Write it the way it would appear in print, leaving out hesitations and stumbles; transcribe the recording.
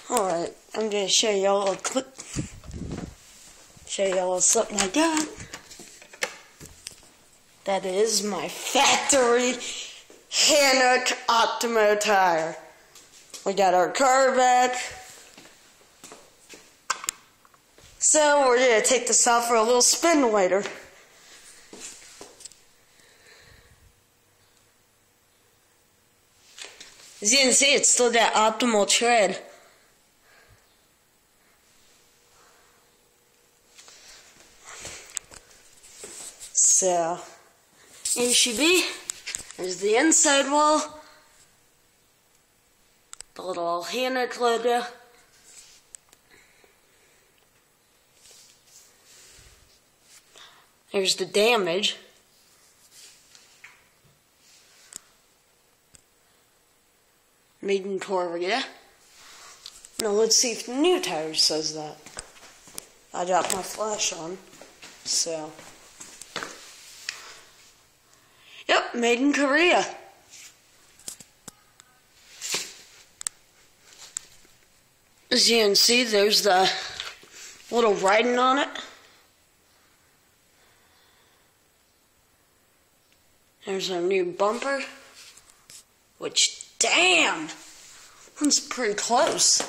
Alright, I'm gonna show y'all a clip. Show y'all something I got. That is my factory Hannock Optimo tire. We got our car back. So we're gonna take this out for a little spin later. As you can see, it's still got optimal tread. So, here she be. There's the inside wall. The little Hannock logo. There's the damage. Made in Korea. Now let's see if the new tire says that. I got my flash on, so. Yep, made in Korea. As you can see, there's the little writing on it. There's our new bumper, which, damn, one's pretty close.